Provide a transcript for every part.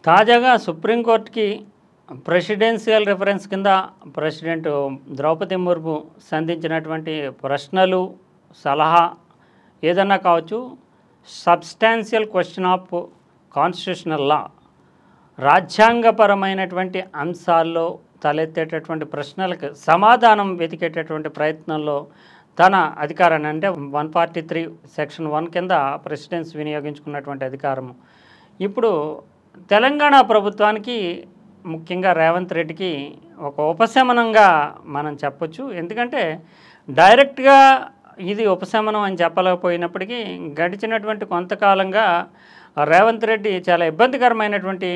తాజాగా సుప్రీంకోర్టుకి presidential reference కింద ప్రెసిడెంట్ ద్రౌపది ముర్ము సంధించినటువంటి ప్రశ్నలు సలహా ఏదన్నా కావచ్చు. Substantial question of constitutional law, రాజ్యాంగపరమైనటువంటి అంశాల్లో తలెత్తేటటువంటి ప్రశ్నలకు సమాధానం వెతికేటటువంటి ప్రయత్నంలో తన అధికారాన్ని, అంటే 143 సెక్షన్ 1 కింద ప్రెసిడెన్స్ వినియోగించుకున్నటువంటి అధికారము ఇప్పుడు తెలంగాణ ప్రభుత్వానికి, ముఖ్యంగా రేవంత్ రెడ్డికి ఒక ఉపశమనంగా మనం చెప్పొచ్చు. ఎందుకంటే డైరెక్ట్గా ఇది ఉపశమనం అని చెప్పలేకపోయినప్పటికీ గడిచినటువంటి కొంతకాలంగా రేవంత్ రెడ్డి చాలా ఇబ్బందికరమైనటువంటి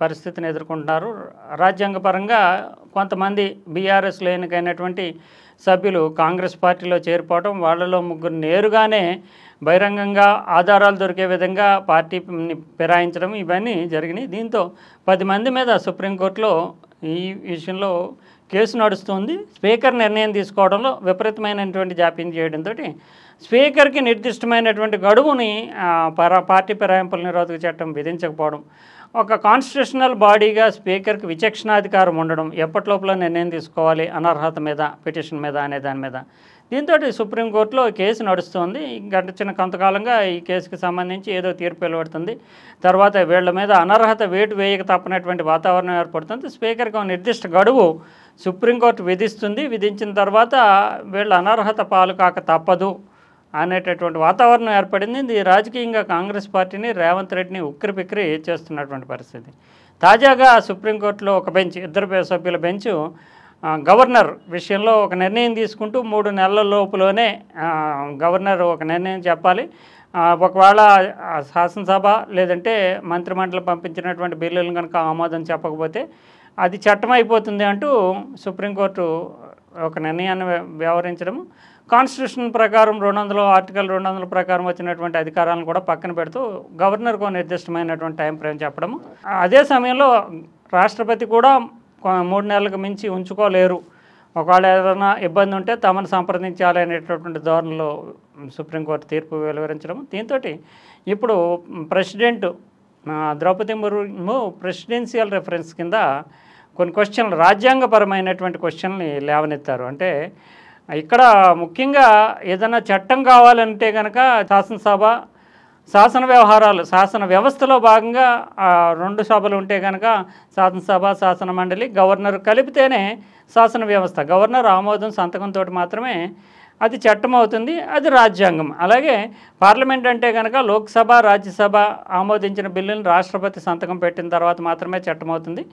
పరిస్థితిని ఎదుర్కొంటున్నారు. రాజ్యాంగపరంగా కొంతమంది బీఆర్ఎస్లో ఎన్నికైనటువంటి సభ్యులు కాంగ్రెస్ పార్టీలో చేరిపోవడం, వాళ్ళలో ముగ్గురు నేరుగానే బహిరంగంగా ఆధారాలు దొరికే విధంగా పార్టీని ఫిరాయించడం, ఇవన్నీ జరిగినాయి. దీంతో 10 మంది మీద సుప్రీంకోర్టులో ఈ విషయంలో కేసు నడుస్తుంది. స్పీకర్ నిర్ణయం తీసుకోవడంలో విపరీతమైనటువంటి జాప్యం చేయడంతో స్పీకర్కి నిర్దిష్టమైనటువంటి గడువుని పార్టీ ఫిరాయింపుల నిరోధక చట్టం విధించకపోవడం, ఒక కాన్స్టిట్యూషనల్ బాడీగా స్పీకర్కి విచక్షణాధికారం ఉండడం, ఎప్పటిలోపల నిర్ణయం తీసుకోవాలి అనర్హత మీద, పిటిషన్ మీద అనే దాని మీద. దీంతో సుప్రీంకోర్టులో కేసు నడుస్తుంది. గడిచిన కొంతకాలంగా ఈ కేసుకి సంబంధించి ఏదో తీర్పు వెలువడుతుంది. తర్వాత వీళ్ళ మీద అనర్హత వేటు వేయక తప్పనటువంటి వాతావరణం ఏర్పడుతుంది. స్పీకర్కి ఒక నిర్దిష్ట గడువు సుప్రీంకోర్టు విధిస్తుంది. విధించిన తర్వాత వీళ్ళ అనర్హత పాలు కాక తప్పదు అనేటటువంటి వాతావరణం ఏర్పడింది. ఇది రాజకీయంగా కాంగ్రెస్ పార్టీని, రేవంత్ రెడ్డిని ఉక్కిరిబిక్కిరి చేస్తున్నటువంటి పరిస్థితి. తాజాగా సుప్రీంకోర్టులో ఒక బెంచ్, 2 సభ్యుల బెంచ్ గవర్నర్ విషయంలో ఒక నిర్ణయం తీసుకుంటూ 3 నెలల లోపులోనే గవర్నర్ ఒక నిర్ణయం చెప్పాలి. ఒకవేళ శాసనసభ లేదంటే మంత్రిమండలి పంపించినటువంటి బిల్లులను కనుక ఆమోదం చెప్పకపోతే అది చట్టం అయిపోతుంది అంటూ సుప్రీంకోర్టు ఒక నిర్ణయాన్ని వ్యవహరించడం, కాన్స్టిట్యూషన్ ప్రకారం ఆర్టికల్ 200 ప్రకారం వచ్చినటువంటి అధికారాలను కూడా పక్కన పెడుతూ గవర్నర్కు నిర్దిష్టమైనటువంటి టైం ఫ్రేమ్ చెప్పడము. అదే సమయంలో రాష్ట్రపతి కూడా 3 నెలలకు మించి ఉంచుకోలేరు, ఒకవేళ ఏదైనా ఇబ్బంది ఉంటే తమను సంప్రదించాలి అనేటటువంటి ధోరణిలో సుప్రీంకోర్టు తీర్పు వెలువరించడం. దీంతో ఇప్పుడు president Draupadi Murmu presidential reference కింద కొన్ని క్వశ్చన్లు, రాజ్యాంగపరమైనటువంటి క్వశ్చన్ని లేవనెత్తారు. అంటే ఇక్కడ ముఖ్యంగా ఏదైనా చట్టం కావాలంటే కనుక శాసనసభ, శాసన వ్యవహారాలు, శాసన వ్యవస్థలో భాగంగా 2 సభలు ఉంటే కనుక శాసనసభ, శాసన మండలి, గవర్నర్ కలిపితేనే శాసన వ్యవస్థ. గవర్నర్ ఆమోదం, సంతకంతో మాత్రమే అది చట్టం అవుతుంది, అది రాజ్యాంగం. అలాగే పార్లమెంట్ అంటే కనుక లోక్సభ, రాజ్యసభ ఆమోదించిన బిల్లుని రాష్ట్రపతి సంతకం పెట్టిన తర్వాత మాత్రమే చట్టం అవుతుంది,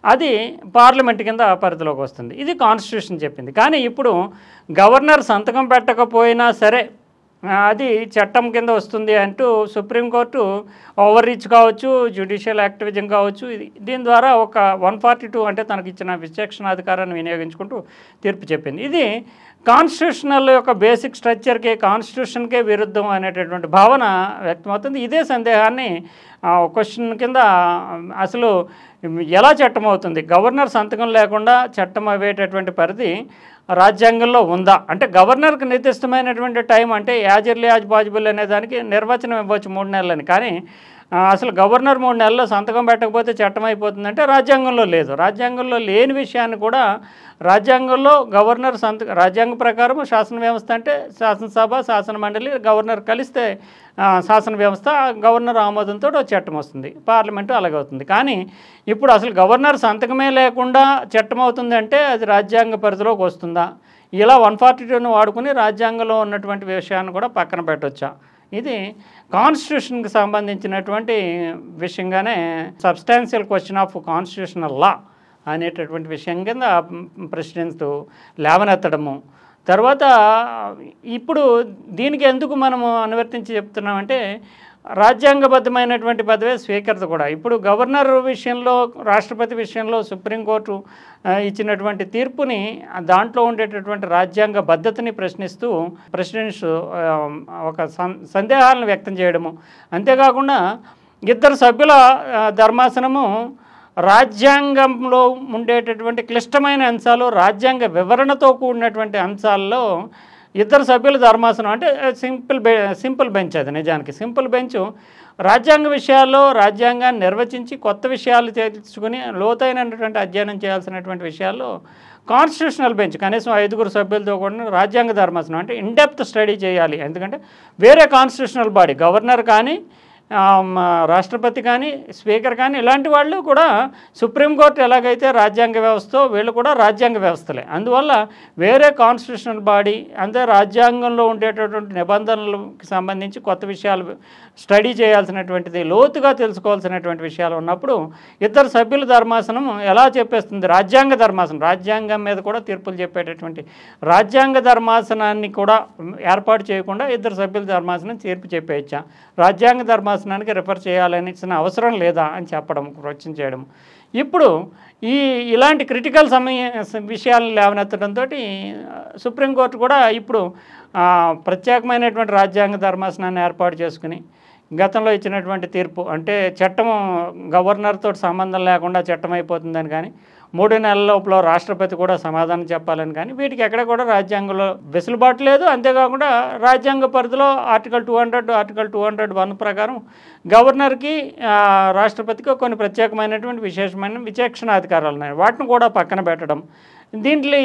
అది పార్లమెంట్ కింద పరిధిలోకి వస్తుంది. ఇది కాన్స్టిట్యూషన్ చెప్పింది. కానీ ఇప్పుడు గవర్నర్ సంతకం పెట్టకపోయినా సరే అది చట్టం కింద వస్తుంది అంటూ సుప్రీంకోర్టు ఓవర్ రీచ్ కావచ్చు, జ్యుడిషియల్ యాక్టివిజం కావచ్చు, దీని ద్వారా ఒక 142 అంటే తనకు ఇచ్చిన విచక్షణాధికారాన్ని వినియోగించుకుంటూ తీర్పు చెప్పింది. ఇది కాన్స్టిట్యూషనల్ యొక్క బేసిక్ స్ట్రక్చర్కి, కాన్స్టిట్యూషన్కే విరుద్ధం అనేటటువంటి భావన వ్యక్తమవుతుంది. ఇదే సందేహాన్ని క్వశ్చన్ కింద అసలు ఎలా చట్టం అవుతుంది, గవర్నర్ సంతకం లేకుండా చట్టం అయ్యేటటువంటి పరిధి రాజ్యాంగంలో ఉందా? అంటే గవర్నర్కి నిర్దిష్టమైనటువంటి టైం, అంటే యాజ్ ఎర్లీ యాజ్ పాసిబుల్ అనే దానికి నిర్వచనం ఇవ్వచ్చు 3 నెలలని. కానీ అసలు గవర్నర్ 3 నెలల్లో సంతకం పెట్టకపోతే చట్టం అయిపోతుందంటే రాజ్యాంగంలో లేదు. రాజ్యాంగంలో లేని విషయాన్ని కూడా రాజ్యాంగంలో గవర్నర్ రాజ్యాంగ ప్రకారం శాసన వ్యవస్థ అంటే శాసనసభ, శాసన మండలి, గవర్నర్ కలిస్తే శాసన వ్యవస్థ, గవర్నర్ ఆమోదంతో చట్టం వస్తుంది. పార్లమెంటు అలాగే అవుతుంది. కానీ ఇప్పుడు అసలు గవర్నర్ సంతకమే లేకుండా చట్టం అవుతుంది అంటే అది రాజ్యాంగ పరిధిలోకి వస్తుందా? ఇలా 142ను వాడుకుని రాజ్యాంగంలో ఉన్నటువంటి విషయాన్ని కూడా పక్కన పెట్టవచ్చా? ఇది కాన్స్టిట్యూషన్కి సంబంధించినటువంటి విషయంగానే substantial question of constitutional law అనేటటువంటి విషయం కింద ప్రెసిడెంట్ లేవనెత్తడము. తర్వాత ఇప్పుడు దీనికి ఎందుకు మనము అనువర్తించి చెప్తున్నామంటే రాజ్యాంగబద్ధమైనటువంటి పదవే స్పీకర్ది కూడా. ఇప్పుడు గవర్నర్ విషయంలో, రాష్ట్రపతి విషయంలో సుప్రీంకోర్టు ఇచ్చినటువంటి తీర్పుని, దాంట్లో ఉండేటటువంటి రాజ్యాంగ బద్ధతని ప్రశ్నిస్తూ ప్రెసిడెంట్స్ ఒక సందేహాలను వ్యక్తం చేయడము. అంతేకాకుండా 2 సభ్యుల ధర్మాసనము రాజ్యాంగంలో ఉండేటటువంటి క్లిష్టమైన అంశాలు, రాజ్యాంగ వివరణతో కూడినటువంటి అంశాల్లో ఇద్దరు సభ్యుల ధర్మాసనం అంటే సింపుల్ బెంచ్ అది. నిజానికి సింపుల్ బెంచ్ రాజ్యాంగ విషయాల్లో రాజ్యాంగాన్ని నిర్వచించి కొత్త విషయాలు తెలుసుకుని లోతైనటువంటి అధ్యయనం చేయాల్సినటువంటి విషయాల్లో కాన్స్టిట్యూషనల్ బెంచ్ కనీసం 5 సభ్యులతో కూడా రాజ్యాంగ ధర్మాసనం అంటే ఇన్డెప్త్ స్టడీ చేయాలి. ఎందుకంటే వేరే కాన్స్టిట్యూషనల్ బాడీ గవర్నర్ కానీ రాష్ట్రపతి కానీ స్పీకర్ కానీ ఇలాంటి వాళ్ళు కూడా సుప్రీంకోర్టు ఎలాగైతే రాజ్యాంగ వ్యవస్థ వీళ్ళు కూడా రాజ్యాంగ వ్యవస్థలే. అందువల్ల వేరే కాన్స్టిట్యూషనల్ బాడీ అంటే రాజ్యాంగంలో ఉండేటటువంటి నిబంధనలకు సంబంధించి కొత్త విషయాలు స్టడీ చేయాల్సినటువంటిది లోతుగా తెలుసుకోవాల్సినటువంటి విషయాలు ఉన్నప్పుడు ఇద్దరు సభ్యుల ధర్మాసనం ఎలా చెప్పేస్తుంది? రాజ్యాంగ ధర్మాసనం రాజ్యాంగం మీద కూడా తీర్పులు చెప్పేటటువంటి రాజ్యాంగ ధర్మాసనాన్ని కూడా ఏర్పాటు చేయకుండా ఇద్దరు సభ్యుల ధర్మాసనం తీర్పు చెప్పేయచ్చా? రాజ్యాంగ ధర్మాసనానికి రిఫర్ చేయాలని అవసరం లేదా అని చెప్పడం క్వశ్చన్ చేయడం. ఇప్పుడు ఇలాంటి క్రిటికల్ విషయాలను లేవనెత్తడంతో సుప్రీంకోర్టు కూడా ఇప్పుడు ప్రత్యేకమైనటువంటి రాజ్యాంగ ధర్మాసనాన్ని ఏర్పాటు చేసుకుని గతంలో ఇచ్చినటువంటి తీర్పు అంటే చట్టం గవర్నర్తో సంబంధం లేకుండా చట్టం అయిపోతుందని కానీ 3 నెలల లోపల రాష్ట్రపతి కూడా సమాధానం చెప్పాలని కానీ వీటికి ఎక్కడ కూడా రాజ్యాంగంలో వెసులుబాటు లేదు. అంతేకాకుండా రాజ్యాంగ పరిధిలో ఆర్టికల్ 200 ఆర్టికల్ 201 ప్రకారం గవర్నర్కి రాష్ట్రపతికి కొన్ని ప్రత్యేకమైనటువంటి విశేషమైన విచక్షణాధికారాలు ఉన్నాయి. వాటిని కూడా పక్కన పెట్టడం. దీంట్లో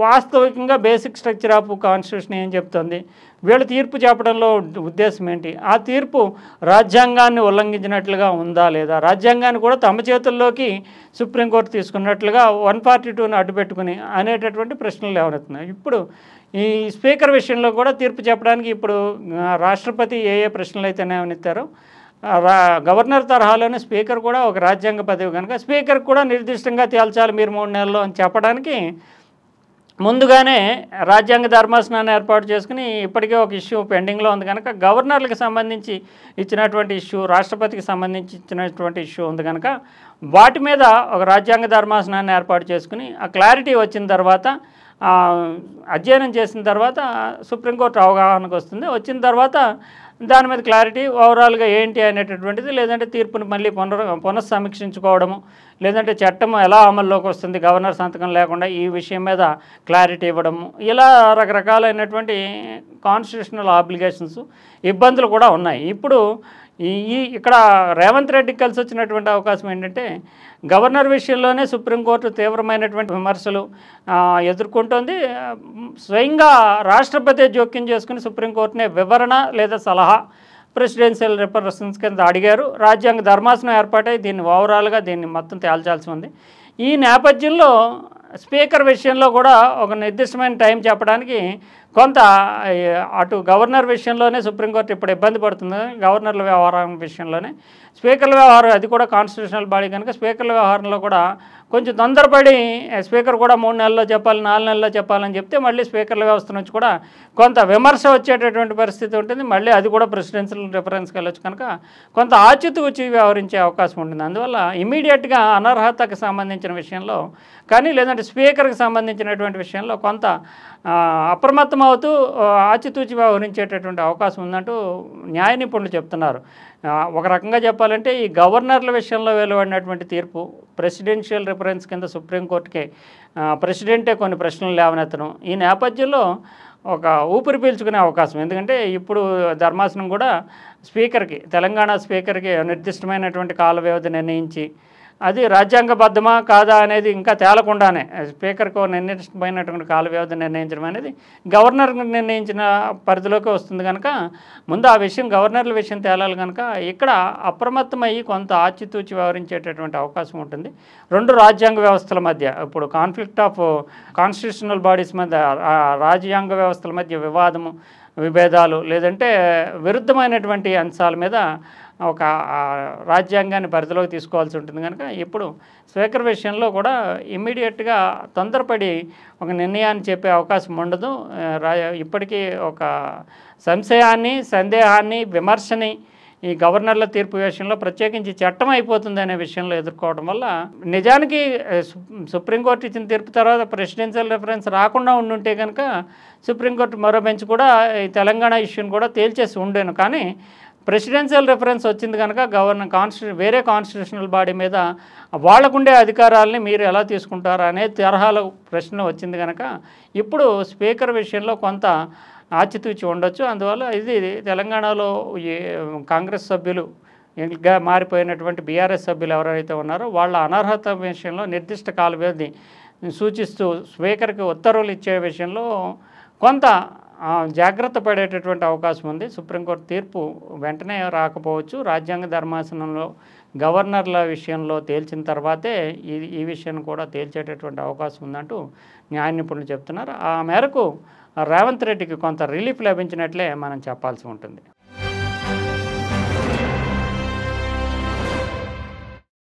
వాస్తవికంగా బేసిక్ స్ట్రక్చర్ ఆఫ్ కాన్స్టిట్యూషన్ ఏం చెప్తుంది? వీళ్ళ తీర్పు చెప్పడంలో ఉద్దేశం ఏంటి? ఆ తీర్పు రాజ్యాంగాన్ని ఉల్లంఘించినట్లుగా ఉందా లేదా? రాజ్యాంగాన్ని కూడా తమ చేతుల్లోకి సుప్రీంకోర్టు తీసుకున్నట్లుగా 142ని అడ్డుపెట్టుకుని అనేటటువంటి ప్రశ్నలు లేవనెత్తున్నాయి. ఇప్పుడు ఈ స్పీకర్ విషయంలో కూడా తీర్పు చెప్పడానికి ఇప్పుడు రాష్ట్రపతి ఏ ప్రశ్నలు అయితే లేవనెత్తారో గవర్నర్ తరహాలోనే స్పీకర్ కూడా ఒక రాజ్యాంగ పదవి కనుక స్పీకర్ కూడా నిర్దిష్టంగా తేల్చాలి మీరు 3 నెలల్లో అని చెప్పడానికి ముందుగానే రాజ్యాంగ ధర్మాసనాన్ని ఏర్పాటు చేసుకుని ఇప్పటికే ఒక ఇష్యూ పెండింగ్లో ఉంది కనుక గవర్నర్లకు సంబంధించి ఇచ్చినటువంటి ఇష్యూ రాష్ట్రపతికి సంబంధించి ఇచ్చినటువంటి ఇష్యూ ఉంది కనుక వాటి మీద ఒక రాజ్యాంగ ధర్మాసనాన్ని ఏర్పాటు చేసుకుని ఆ క్లారిటీ వచ్చిన తర్వాత అధ్యయనం చేసిన తర్వాత సుప్రీంకోర్టు అవగాహనకు వస్తుంది. వచ్చిన తర్వాత దాని మీద క్లారిటీ ఓవరాల్గా ఏంటి అనేటటువంటిది లేదంటే తీర్పుని మళ్ళీ పునఃసమీక్షించుకోవడము లేదంటే చట్టం ఎలా అమల్లోకి వస్తుంది గవర్నర్ సంతకం లేకుండా ఈ విషయం మీద క్లారిటీ ఇవ్వడము ఇలా రకరకాలైనటువంటి కాన్స్టిట్యూషనల్ ఆబ్లిగేషన్స్ ఇబ్బందులు కూడా ఉన్నాయి. ఇప్పుడు ఇక్కడ రేవంత్ రెడ్డికి కలిసి వచ్చినటువంటి అవకాశం ఏంటంటే గవర్నర్ విషయంలోనే సుప్రీంకోర్టు తీవ్రమైనటువంటి విమర్శలు ఎదుర్కొంటుంది. స్వయంగా రాష్ట్రపతి జోక్యం చేసుకుని సుప్రీంకోర్టునే వివరణ లేదా సలహా ప్రెసిడెన్షియల్ రిప్రజెంటేషన్స్ కింద అడిగారు. రాజ్యాంగ ధర్మాసనం ఏర్పాటై దీన్ని ఓవరాల్గా దీన్ని మొత్తం తేల్చాల్సి ఉంది. ఈ నేపథ్యంలో స్పీకర్ విషయంలో కూడా ఒక నిర్దిష్టమైన టైం చెప్పడానికి కొంత అటు గవర్నర్ విషయంలోనే సుప్రీంకోర్టు ఇప్పుడు ఇబ్బంది పడుతుంది. గవర్నర్ల వ్యవహారం విషయంలోనే స్పీకర్ల వ్యవహారం అది కూడా కాన్స్టిట్యూషనల్ బాడీ కనుక స్పీకర్ల వ్యవహారంలో కూడా కొంచెం తొందరపడి స్పీకర్ కూడా 3 నెలల్లో చెప్పాలి 4 నెలల్లో చెప్పాలని చెప్తే మళ్ళీ స్పీకర్ల వ్యవస్థ నుంచి కూడా కొంత విమర్శ వచ్చేటటువంటి పరిస్థితి ఉంటుంది. మళ్ళీ అది కూడా ప్రెసిడెన్షియల్ రిఫరెన్స్కి వెళ్ళొచ్చు కనుక కొంత ఆచితూచి వ్యవహరించే అవకాశం ఉంటుంది. అందువల్ల ఇమీడియట్గా అనర్హతకు సంబంధించిన విషయంలో కానీ లేదంటే స్పీకర్కి సంబంధించినటువంటి విషయంలో కొంత అప్రమత్తమవుతూ ఆచితూచి వ్యవహరించేటటువంటి అవకాశం ఉందంటూ న్యాయ నిపుణులు చెప్తున్నారు. ఒక రకంగా చెప్పాలంటే ఈ గవర్నర్ల విషయంలో వెలువడినటువంటి తీర్పు ప్రెసిడెన్షియల్ రిఫరెన్స్ కింద సుప్రీంకోర్టుకి ప్రెసిడెంటే కొన్ని ప్రశ్నలు లేవనెత్తడం ఈ నేపథ్యంలో ఒక ఊపిరి పీల్చుకునే అవకాశం. ఎందుకంటే ఇప్పుడు ధర్మాసనం కూడా స్పీకర్కి తెలంగాణ స్పీకర్కి నిర్దిష్టమైనటువంటి కాల వ్యవధి నిర్ణయించి అది రాజ్యాంగబద్ధమా కాదా అనేది ఇంకా తేలకుండానే స్పీకర్కు నిర్ణయించబడినటువంటి కాల వ్యవధి నిర్ణయించడం అనేది గవర్నర్ నిర్ణయించిన పరిధిలోకి వస్తుంది కనుక ముందు ఆ విషయం గవర్నర్ల విషయం తేలాలి కనుక ఇక్కడ అప్రమత్తమయ్యి కొంత ఆచితూచి వ్యవహరించేటటువంటి అవకాశం ఉంటుంది. 2 రాజ్యాంగ వ్యవస్థల మధ్య ఇప్పుడు కాన్ఫ్లిక్ట్ ఆఫ్ కాన్స్టిట్యూషనల్ బాడీస్ మధ్య రాజ్యాంగ వ్యవస్థల మధ్య విభేదాలు లేదంటే విరుద్ధమైనటువంటి అంశాల మీద ఒక రాజ్యాంగాన్ని పరిధిలోకి తీసుకోవాల్సి ఉంటుంది కనుక ఇప్పుడు స్పీకర్ విషయంలో కూడా ఇమ్మీడియట్గా తొందరపడి ఒక నిర్ణయాన్ని చెప్పే అవకాశం ఉండదు. ఇప్పటికీ ఒక సంశయాన్ని సందేహాన్ని విమర్శని ఈ గవర్నర్ల తీర్పు విషయంలో ప్రత్యేకించి చట్టం అయిపోతుంది అనే విషయంలో ఎదుర్కోవడం వల్ల నిజానికి సుప్రీంకోర్టు ఇచ్చిన తీర్పు తర్వాత ప్రెసిడెన్షియల్ రిఫరెన్స్ రాకుండా ఉండుంటే కనుక సుప్రీంకోర్టు మరో బెంచ్ కూడా ఈ తెలంగాణ ఇష్యూని కూడా తేల్చేసి ఉండేను. కానీ ప్రెసిడెన్షియల్ రిఫరెన్స్ వచ్చింది కనుక వేరే కాన్స్టిట్యూషనల్ బాడీ మీద వాళ్ళకుండే అధికారాలని మీరు ఎలా తీసుకుంటారు అనే తరహాలో ప్రశ్న వచ్చింది కనుక ఇప్పుడు స్పీకర్ విషయంలో కొంత ఆచితూచి ఉండొచ్చు. అందువల్ల ఇది తెలంగాణలో ఈ కాంగ్రెస్ సభ్యులు ఇంకా మారిపోయినటువంటి బీఆర్ఎస్ సభ్యులు ఎవరైతే ఉన్నారో వాళ్ళ అనర్హత విషయంలో నిర్దిష్ట కాల వ్యవధి సూచిస్తూ స్పీకర్కి ఉత్తర్వులు ఇచ్చే విషయంలో కొంత జాగ్రత్త పడేటటువంటి అవకాశం ఉంది. సుప్రీంకోర్టు తీర్పు వెంటనే రాకపోవచ్చు. రాజ్యాంగ ధర్మాసనంలో గవర్నర్ల విషయంలో తేల్చిన తర్వాతే ఈ విషయాన్ని కూడా తేల్చేటటువంటి అవకాశం ఉందంటూ న్యాయ నిపుణులు చెప్తున్నారు. ఆ మేరకు రేవంత్ రెడ్డికి కొంత రిలీఫ్ లభించినట్లే మనం చెప్పాల్సి ఉంటుంది.